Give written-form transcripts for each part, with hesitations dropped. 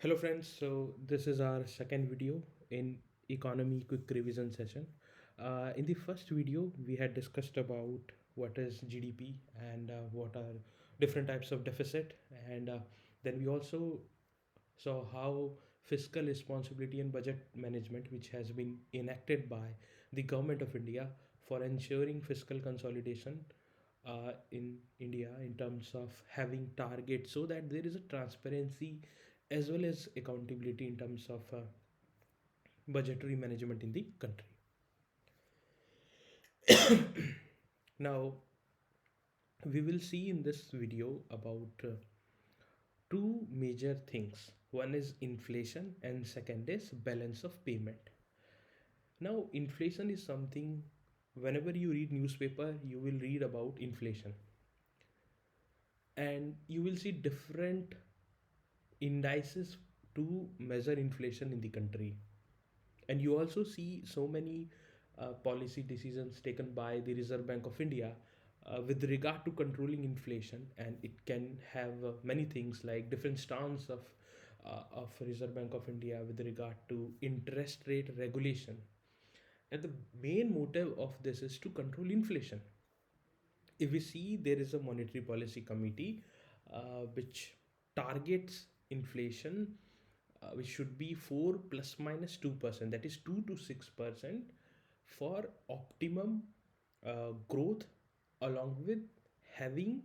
Hello friends, so this is our second video in economy quick revision session. In the first video, we had discussed about what is GDP and what are different types of deficit, and then we also saw how fiscal responsibility and budget management, which has been enacted by the government of India for ensuring fiscal consolidation in India in terms of having targets so that there is a transparency as well as accountability in terms of budgetary management in the country. Now, we will see in this video about two major things. One is inflation, and second is balance of payment. Now, inflation is something whenever you read newspaper, you will read about inflation, and you will see different indices to measure inflation in the country. And you also see so many policy decisions taken by the Reserve Bank of India with regard to controlling inflation, and it can have many things like different stance of Reserve Bank of India with regard to interest rate regulation. And the main motive of this is to control inflation. If we see, there is a monetary policy committee which targets inflation which should be 4 plus minus 2%, that is 2 to 6% for optimum growth, along with having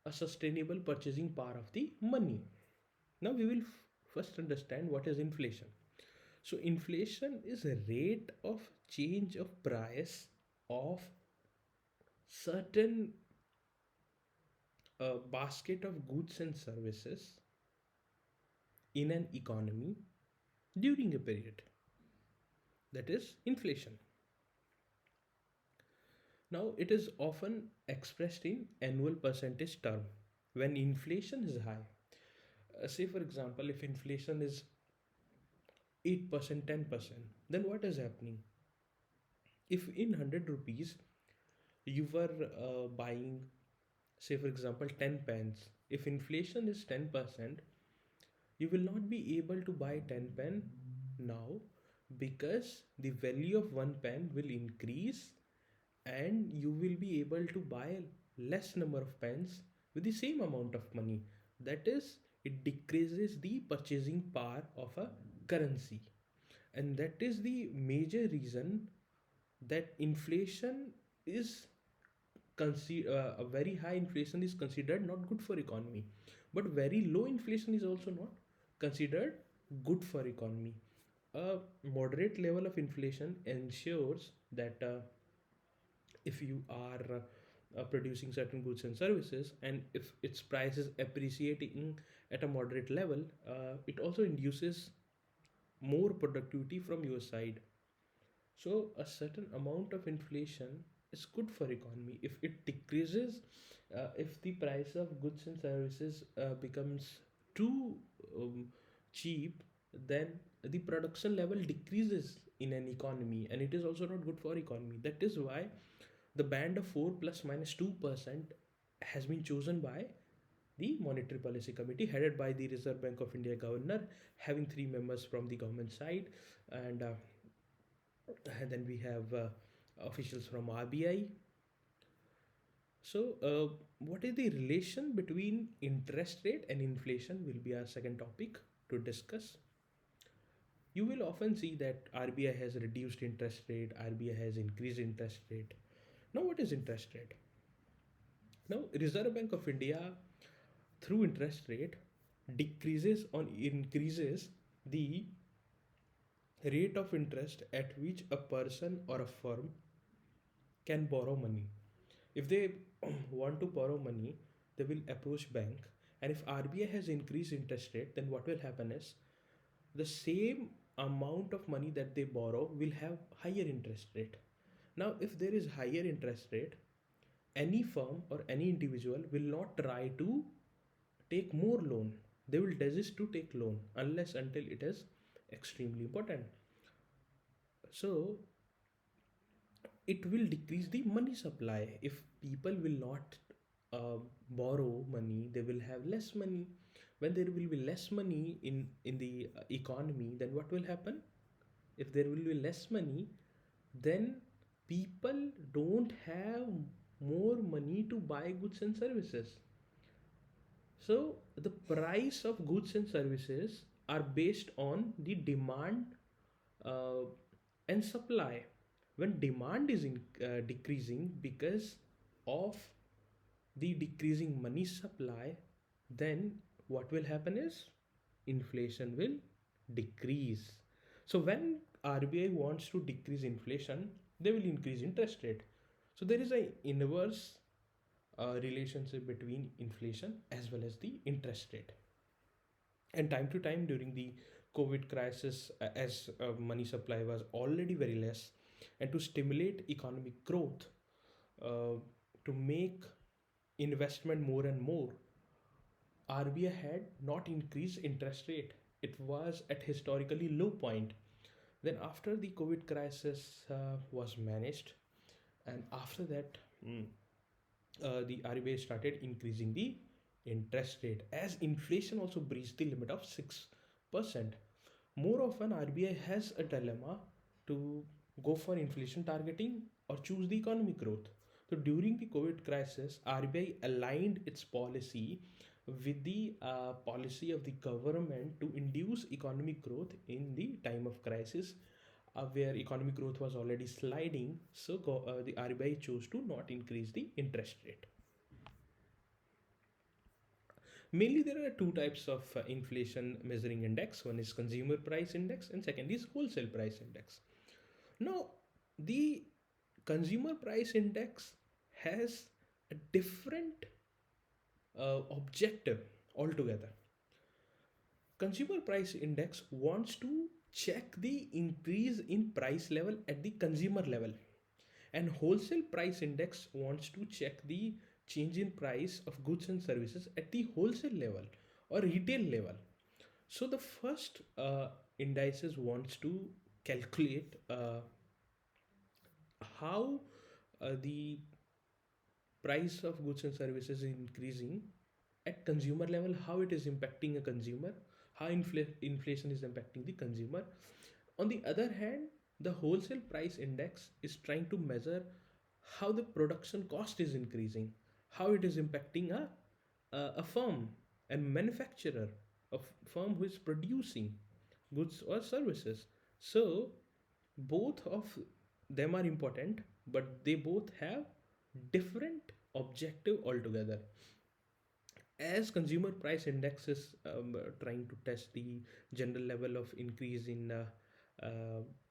a sustainable purchasing power of the money. Now we will first understand what is inflation. So inflation is a rate of change of price of certain basket of goods and services in an economy during a period, that is inflation. Now it is often expressed in annual percentage term. When inflation is high, say for example, if inflation is 8%, 10%, then what is happening? If in 100 rupees you were buying, say for example, 10 pens, if inflation is 10%, you will not be able to buy 10 pen now, because the value of one pen will increase and you will be able to buy less number of pens with the same amount of money. That is, it decreases the purchasing power of a currency, and that is the major reason that inflation is a very high inflation is considered not good for economy, but very low inflation is also not considered good for economy. A moderate level of inflation ensures that if you are producing certain goods and services, and if its price is appreciating at a moderate level, it also induces more productivity from your side. So a certain amount of inflation is good for economy. If it decreases, if the price of goods and services becomes too um, cheap, then the production level decreases in an economy, and it is also not good for economy. That is why the band of 4 plus minus 2% has been chosen by the Monetary Policy Committee, headed by the Reserve Bank of India governor, having three members from the government side, and then we have officials from RBI. So, what is the relation between interest rate and inflation will be our second topic to discuss. You will often see that RBI has reduced interest rate, RBI has increased interest rate. Now, what is interest rate? Now, Reserve Bank of India, through interest rate, decreases or increases the rate of interest at which a person or a firm can borrow money. If they want to borrow money, they will approach bank, and if RBI has increased interest rate, then what will happen is the same amount of money that they borrow will have higher interest rate. Now, if there is higher interest rate, any firm or any individual will not try to take more loan. They will desist to take loan unless until it is extremely important. So it will decrease the money supply. If people will not borrow money, they will have less money. When there will be less money in the economy, then what will happen? If there will be less money, then people don't have more money to buy goods and services. So the price of goods and services are based on the demand uh, and supply. When demand is decreasing because of the decreasing money supply, then what will happen is inflation will decrease. So when RBI wants to decrease inflation, they will increase interest rate. So there is a inverse relationship between inflation as well as the interest rate. And time to time during the COVID crisis, as money supply was already very less, and to stimulate economic growth, uh, to make investment more and more, RBI had not increased interest rate. It was at historically low point. Then after the COVID crisis was managed, and after that, the RBI started increasing the interest rate as inflation also breached the limit of 6%. More often, RBI has a dilemma to go for inflation targeting or choose the economic growth. So during the COVID crisis, RBI aligned its policy with the policy of the government to induce economic growth in the time of crisis, where economic growth was already sliding. So the RBI chose to not increase the interest rate. Mainly, there are two types of inflation measuring index. One is consumer price index, and second is wholesale price index. Now, the consumer price index has a different objective altogether. Consumer price index wants to check the increase in price level at the consumer level, and wholesale price index wants to check the change in price of goods and services at the wholesale level or retail level. So the first indices wants to calculate how the price of goods and services is increasing at consumer level, how it is impacting a consumer, how inflation is impacting the consumer. On the other hand, the wholesale price index is trying to measure how the production cost is increasing, how it is impacting a firm and manufacturer, a firm who is producing goods or services. So both of them are important, but they both have different objective altogether. As consumer price index is trying to test the general level of increase in uh,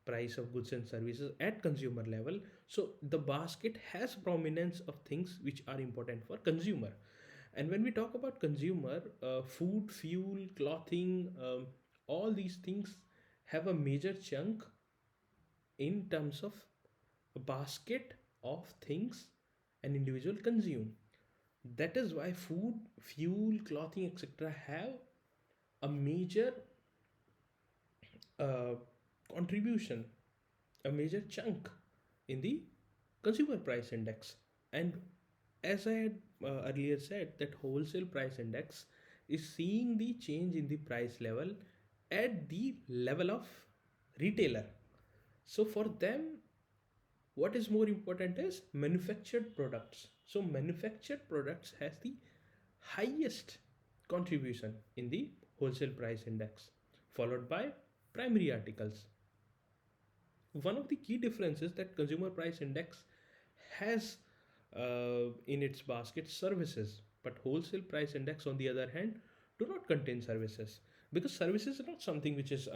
price of goods and services at consumer level, so the basket has prominence of things which are important for consumer. And when we talk about consumer, food, fuel, clothing, all these things have a major chunk in terms of a basket of things an individual consume. That is why food, fuel, clothing, etc. have a major uh, contribution, a major chunk in the consumer price index. And as I had earlier said, that wholesale price index is seeing the change in the price level at the level of retailer. So for them, what is more important is manufactured products. So manufactured products has the highest contribution in the wholesale price index, followed by primary articles. One of the key differences that consumer price index has in its basket services, but wholesale price index on the other hand do not contain services, because services are not something which is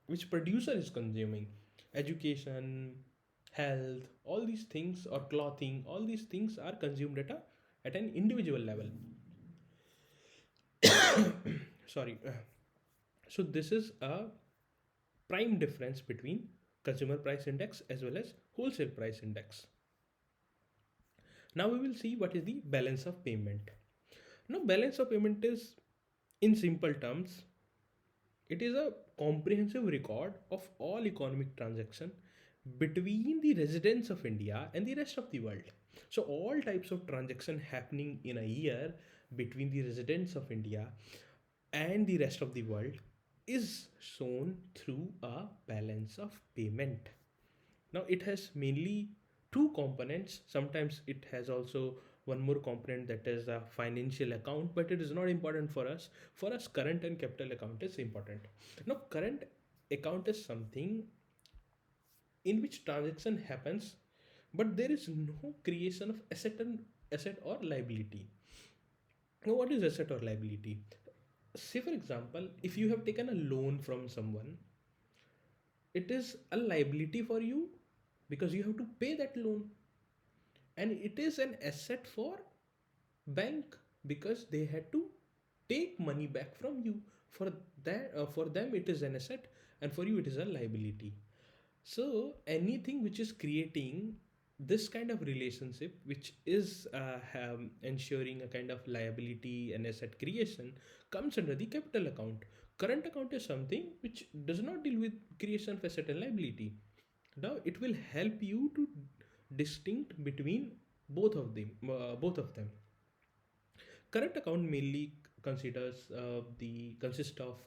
which producer is consuming. Education, health, all these things, or clothing, all these things are consumed at an individual level. Sorry. So this is a prime difference between consumer price index as well as wholesale price index. Now we will see what is the balance of payment. Now balance of payment is, in simple terms, it is a comprehensive record of all economic transaction between the residents of India and the rest of the world. So all types of transaction happening in a year between the residents of India, and the rest of the world is shown through a balance of payment. Now it has mainly two components. Sometimes it has also one more component, that is a financial account, but it is not important for us. For us, current and capital account is important. Now current account is something in which transaction happens, but there is no creation of asset or liability. Now what is asset or liability? Say for example, if you have taken a loan from someone, it is a liability for you because you have to pay that loan, and it is an asset for bank because they had to take money back from you. For that, for them it is an asset, and for you it is a liability. So anything which is creating this kind of relationship, which is ensuring a kind of liability and asset creation, comes under the capital account. Current account is something which does not deal with creation of asset and liability. Now it will help you to distinct between both of them. Current account mainly considers the consist of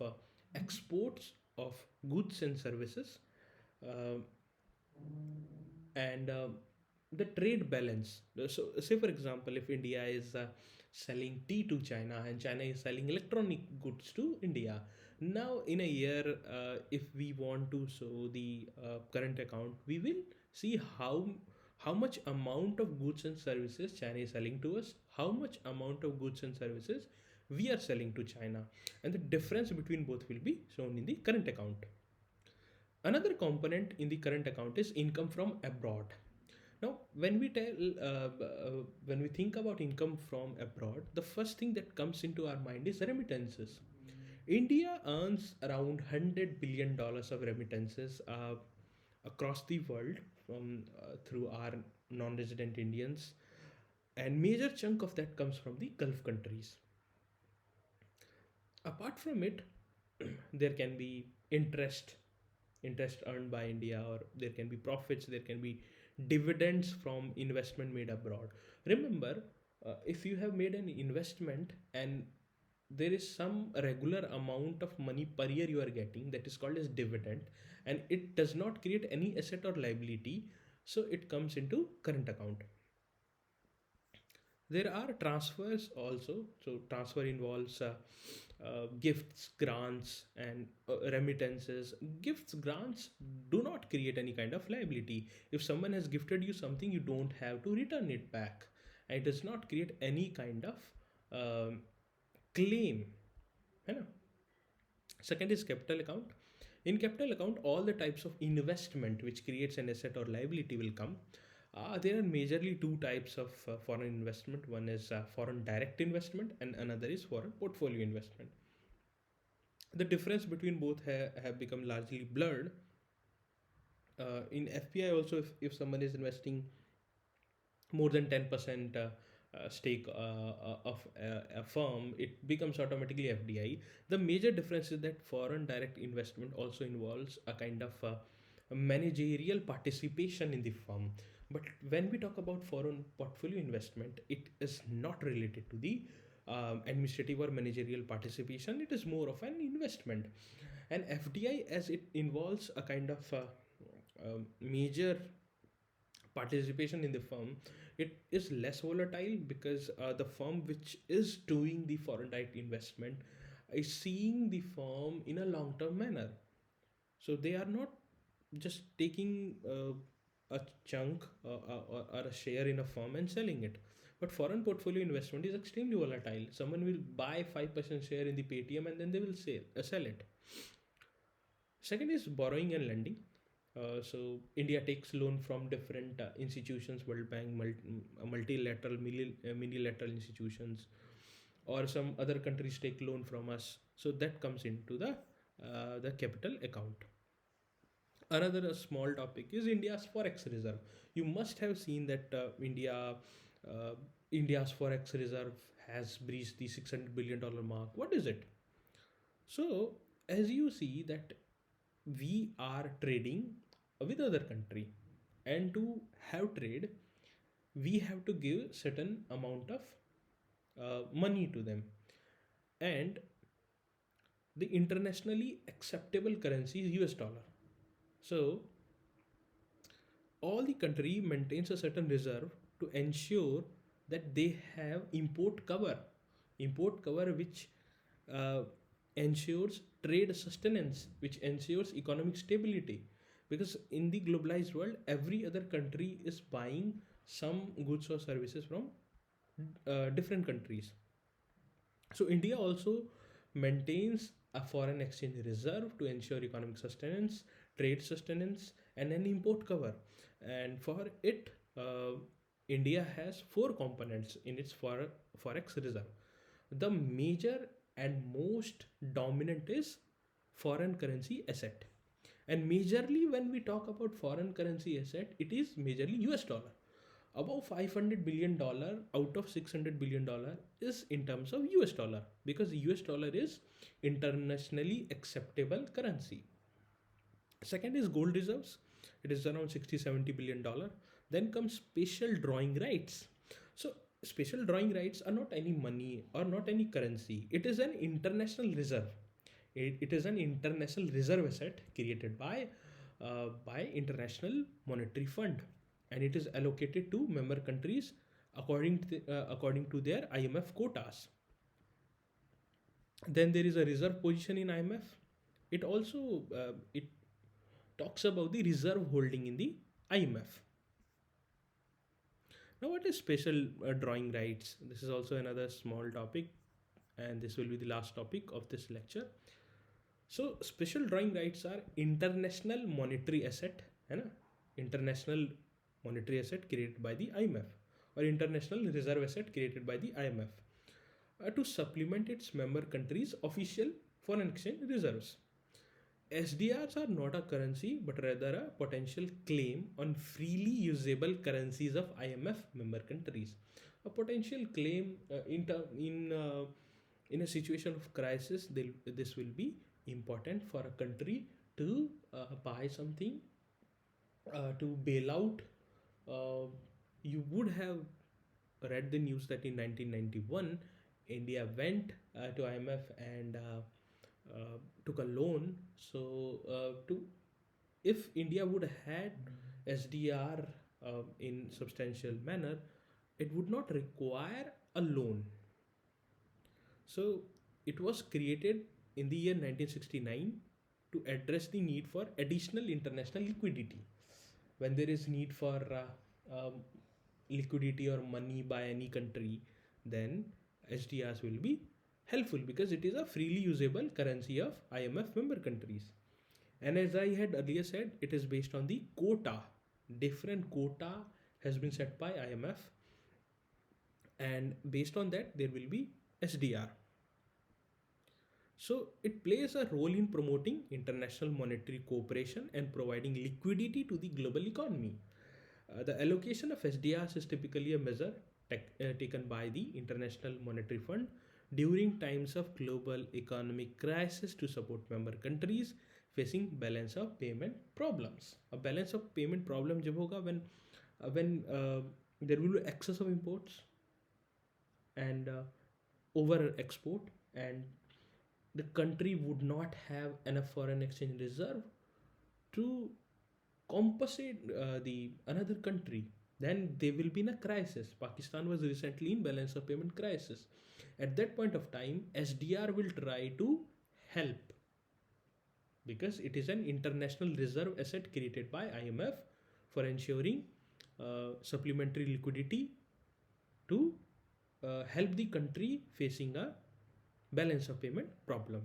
exports of goods and services, uh, and the trade balance. So, say for example, if India is selling tea to China and China is selling electronic goods to India, now in a year, if we want to show the current account, we will see how much amount of goods and services China is selling to us, how much amount of goods and services we are selling to China, and the difference between both will be shown in the current account. Another component in the current account is income from abroad. Now, when we think about income from abroad, the first thing that comes into our mind is remittances. India earns around $100 billion of remittances across the world from through our non-resident Indians, and major chunk of that comes from the Gulf countries. Apart from it, there can be interest earned by India, or there can be profits, there can be dividends from investment made abroad. Remember, if you have made an investment and there is some regular amount of money per year you are getting, that is called as dividend, and it does not create any asset or liability, so it comes into current account. There are transfers also. So transfer involves gifts, grants, and remittances. Gifts, grants do not create any kind of liability. If someone has gifted you something, you don't have to return it back, and it does not create any kind of claim. है ना? Second is capital account. In capital account, all the types of investment which creates an asset or liability will come. There are majorly two types of foreign investment. One is foreign direct investment, and another is foreign portfolio investment. The difference between both have become largely blurred. In FPI also, if someone is investing more than 10% stake of a firm, it becomes automatically FDI. The major difference is that foreign direct investment also involves a kind of managerial participation in the firm. But when we talk about foreign portfolio investment, it is not related to the administrative or managerial participation. It is more of an investment. And FDI, as it involves a kind of major participation in the firm, it is less volatile because the firm which is doing the foreign direct investment is seeing the firm in a long term manner. So they are not just taking a chunk or a share in a firm and selling it. But foreign portfolio investment is extremely volatile. Someone will buy 5% share in the Paytm and then they will sell it. Second is borrowing and lending. So India takes loan from different institutions, World Bank, multilateral, minilateral institutions, or some other countries take loan from us. So that comes into the capital account. Another small topic is India's Forex Reserve. You must have seen that India's Forex Reserve has breached the $600 billion mark. What is it? So as you see that we are trading with other country, and to have trade we have to give certain amount of money to them, and the internationally acceptable currency is US dollar. So all the country maintains a certain reserve to ensure that they have import cover which uh, ensures trade sustenance, which ensures economic stability, because in the globalized world every other country is buying some goods or services from different countries. So India also maintains a foreign exchange reserve to ensure economic sustenance, trade sustenance, and an import cover. And for it, India has four components in its forex reserve. The major and most dominant is foreign currency asset. And majorly, when we talk about foreign currency asset, it is majorly US dollar. About $500 billion out of $600 billion is in terms of US dollar, because US dollar is internationally acceptable currency. Second is gold reserves. It is around 60-70 billion dollar. Then comes special drawing rights. So special drawing rights are not any money or not any currency. It is an international reserve. It is an international reserve asset created by International Monetary Fund, and it is allocated to member countries according to their IMF quotas. Then there is a reserve position in IMF. It talks about the reserve holding in the IMF. Now, what is special drawing rights? This is also another small topic, and this will be the last topic of this lecture. So, special drawing rights are international monetary asset, है ना? International monetary asset created by the IMF, or international reserve asset created by the IMF, to supplement its member countries' official foreign exchange reserves. SDRs are not a currency but rather a potential claim on freely usable currencies of IMF member countries. A potential claim in a situation of crisis, this will be important for a country to buy something, to bail out. You would have read the news that in 1991 India went to IMF and took a loan. So to if India would have had SDR in substantial manner, it would not require a loan. So it was created in the year 1969 to address the need for additional international liquidity. When there is need for liquidity or money by any country, then SDRs will be helpful because it is a freely usable currency of IMF member countries. And as I had earlier said, it is based on the quota. Different quota has been set by IMF, and based on that there will be SDR. So it plays a role in promoting international monetary cooperation and providing liquidity to the global economy. The allocation of SDRs is typically a measure taken by the International Monetary Fund during times of global economic crisis to support member countries facing balance of payment problems. A balance of payment problem jab hoga when there will be excess of imports and over export, and the country would not have enough foreign exchange reserve to compensate the another country, then they will be in a crisis. Pakistan was recently in balance of payment crisis. At that point of time, SDR will try to help because it is an international reserve asset created by IMF for ensuring supplementary liquidity to help the country facing a balance of payment problem.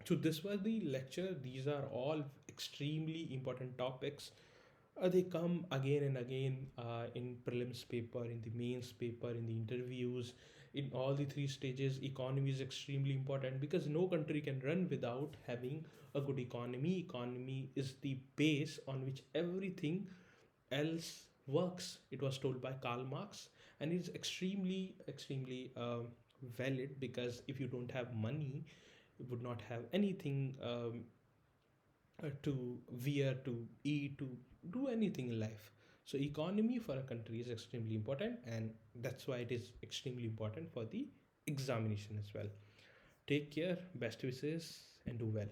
So this was the lecture. These are all extremely important topics. They come again and again in prelims paper, in the mains paper, in the interviews, in all the three stages. Economy is extremely important because no country can run without having a good economy. Economy is the base on which everything else works. It was told by Karl Marx, and it's extremely valid, because if you don't have money, you would not have anything to wear, to eat, to do anything in life. So economy for a country is extremely important, and that's why it is extremely important for the examination as well. Take care, best wishes, and do well.